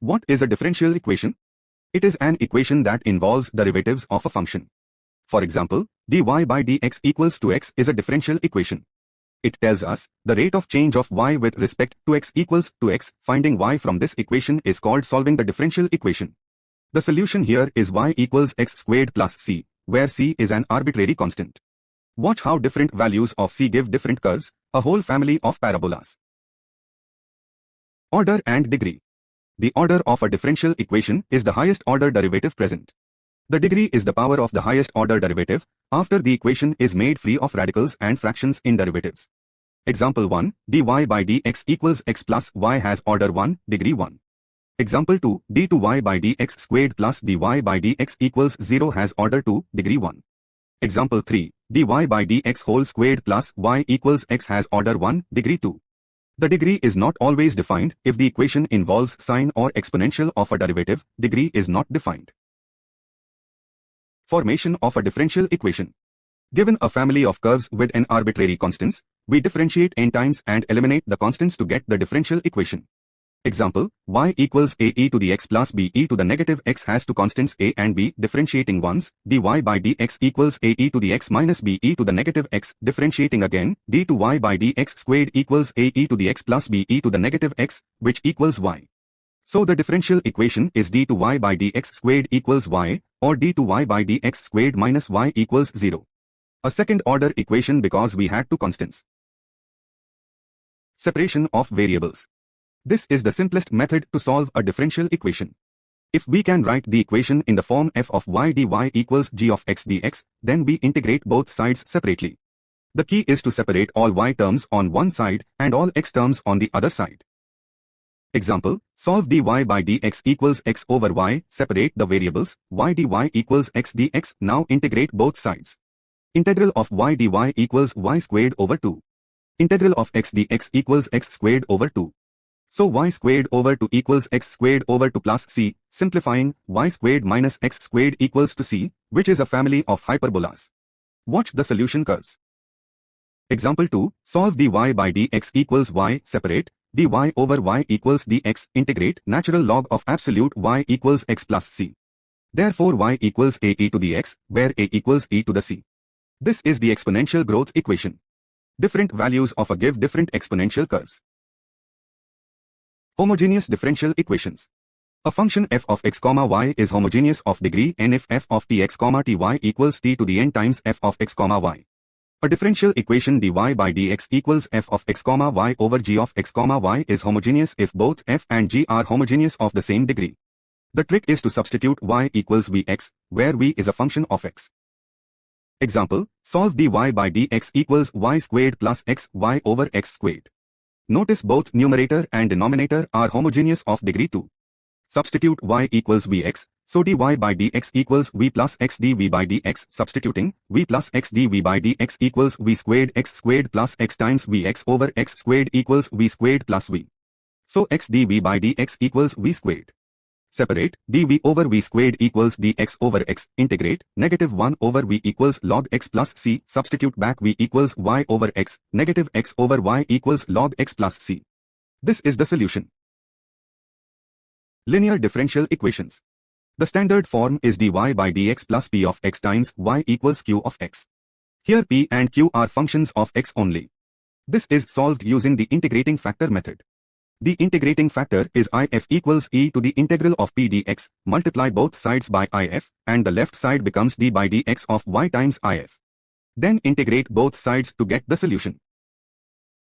What is a differential equation? It is an equation that involves derivatives of a function. For example, dy by dx equals to x is a differential equation. It tells us the rate of change of y with respect to x equals to x. Finding y from this equation is called solving the differential equation. The solution here is y equals x squared plus c, where c is an arbitrary constant. Watch how different values of c give different curves, a whole family of parabolas. Order and degree. The order of a differential equation is the highest order derivative present. The degree is the power of the highest order derivative after the equation is made free of radicals and fractions in derivatives. Example 1, dy by dx equals x plus y has order 1, degree 1. Example 2, d2y by dx squared plus dy by dx equals 0 has order 2, degree 1. Example 3, dy by dx whole squared plus y equals x has order 1, degree 2. The degree is not always defined. If the equation involves sine or exponential of a derivative, degree is not defined. Formation of a differential equation. Given a family of curves with n arbitrary constants, we differentiate n times and eliminate the constants to get the differential equation. Example, y equals a e to the x plus b e to the negative x has two constants a and b. Differentiating once, dy by dx equals a e to the x minus b e to the negative x. Differentiating again, d2y by dx squared equals a e to the x plus b e to the negative x, which equals y. So the differential equation is d2y by dx squared equals y, or d2y by dx squared minus y equals 0. A second order equation because we had two constants. Separation of variables. This is the simplest method to solve a differential equation. If we can write the equation in the form f of y dy equals g of x dx, then we integrate both sides separately. The key is to separate all y terms on one side and all x terms on the other side. Example, solve dy by dx equals x over y, separate the variables, y dy equals x dx, now integrate both sides. Integral of y dy equals y squared over 2. Integral of x dx equals x squared over 2. So y squared over 2 equals x squared over 2 plus c, simplifying, y squared minus x squared equals to c, which is a family of hyperbolas. Watch the solution curves. Example 2, solve dy by dx equals y, separate, dy over y equals dx, integrate, natural log of absolute y equals x plus c. Therefore y equals a e to the x, where a equals e to the c. This is the exponential growth equation. Different values of a give different exponential curves. Homogeneous differential equations. A function f of x, y is homogeneous of degree n if f of tx, ty equals t to the n times f of x, y. A differential equation dy by dx equals f of x, y over g of x, y is homogeneous if both f and g are homogeneous of the same degree. The trick is to substitute y equals vx, where v is a function of x. Example, solve dy by dx equals y squared plus x y over x squared. Notice both numerator and denominator are homogeneous of degree 2. Substitute y equals vx, so dy by dx equals v plus x dv by dx. Substituting, v plus x dv by dx equals v squared x squared plus x times vx over x squared equals v squared plus v. So x dv by dx equals v squared. Separate, dv over v squared equals dx over x, integrate, negative 1 over v equals log x plus c, substitute back v equals y over x, negative x over y equals log x plus c. This is the solution. Linear differential equations. The standard form is dy by dx plus p of x times y equals q of x. Here p and q are functions of x only. This is solved using the integrating factor method. The integrating factor is if equals e to the integral of p dx, multiply both sides by if, and the left side becomes d by dx of y times if. Then integrate both sides to get the solution.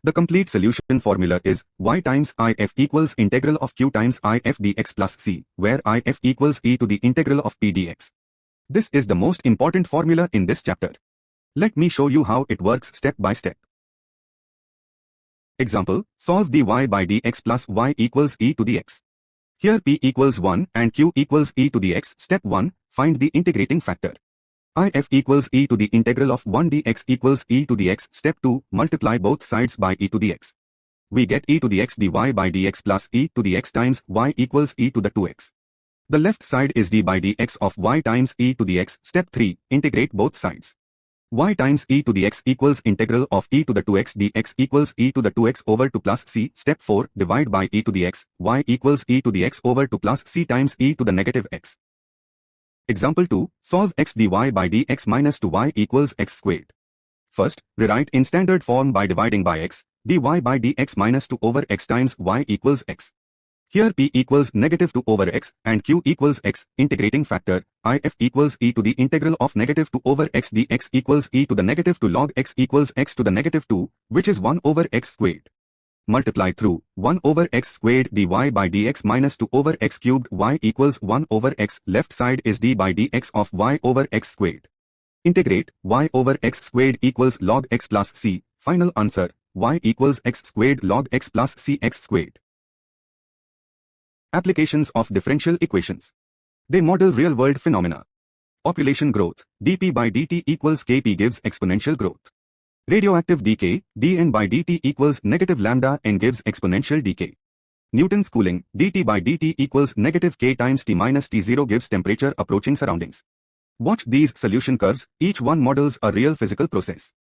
The complete solution formula is y times if equals integral of q times if dx plus c, where if equals e to the integral of p dx. This is the most important formula in this chapter. Let me show you how it works step by step. Example, solve dy by dx plus y equals e to the x. Here p equals 1 and q equals e to the x. Step 1, find the integrating factor. If equals e to the integral of 1 dx equals e to the x. Step 2, multiply both sides by e to the x. We get e to the x dy by dx plus e to the x times y equals e to the 2x. The left side is d by dx of y times e to the x. Step 3, integrate both sides. y times e to the x equals integral of e to the 2x dx equals e to the 2x over 2 plus c. Step 4, divide by e to the x, y equals e to the x over 2 plus c times e to the negative x. Example 2, solve x dy by dx minus 2y equals x squared. First, rewrite in standard form by dividing by x, dy by dx minus 2 over x times y equals x. Here p equals negative 2 over x and q equals x. Integrating factor, if equals e to the integral of negative 2 over x dx equals e to the negative 2 log x equals x to the negative 2, which is 1 over x squared. Multiply through 1 over x squared dy by dx minus 2 over x cubed y equals 1 over x. Left side is d by dx of y over x squared. Integrate y over x squared equals log x plus c. Final answer, y equals x squared log x plus c x squared. Applications of differential equations. They model real-world phenomena. Population growth, dp by dt equals kp gives exponential growth. Radioactive decay, dn by dt equals negative lambda n gives exponential decay. Newton's cooling, dt by dt equals negative k times t minus t0 gives temperature approaching surroundings. Watch these solution curves, each one models a real physical process.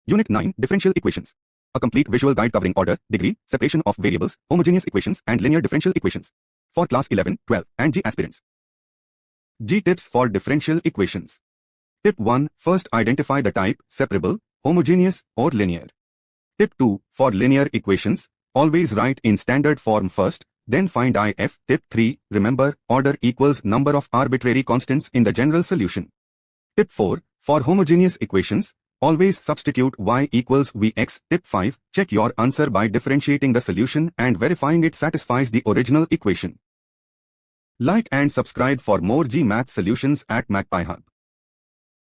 Unit 9, Differential Equations. A complete visual guide covering order, degree, separation of variables, homogeneous equations and linear differential equations. For class 11, 12 and JEE aspirants. G tips for differential equations. Tip 1. First identify the type, separable, homogeneous or linear. Tip 2. For linear equations, always write in standard form first, then find if. Tip 3. Remember, order equals number of arbitrary constants in the general solution. Tip 4. For homogeneous equations, always substitute y equals vx. Tip 5. Check your answer by differentiating the solution and verifying it satisfies the original equation. Like and subscribe for more JEE Math solutions at MAGPIEHUB.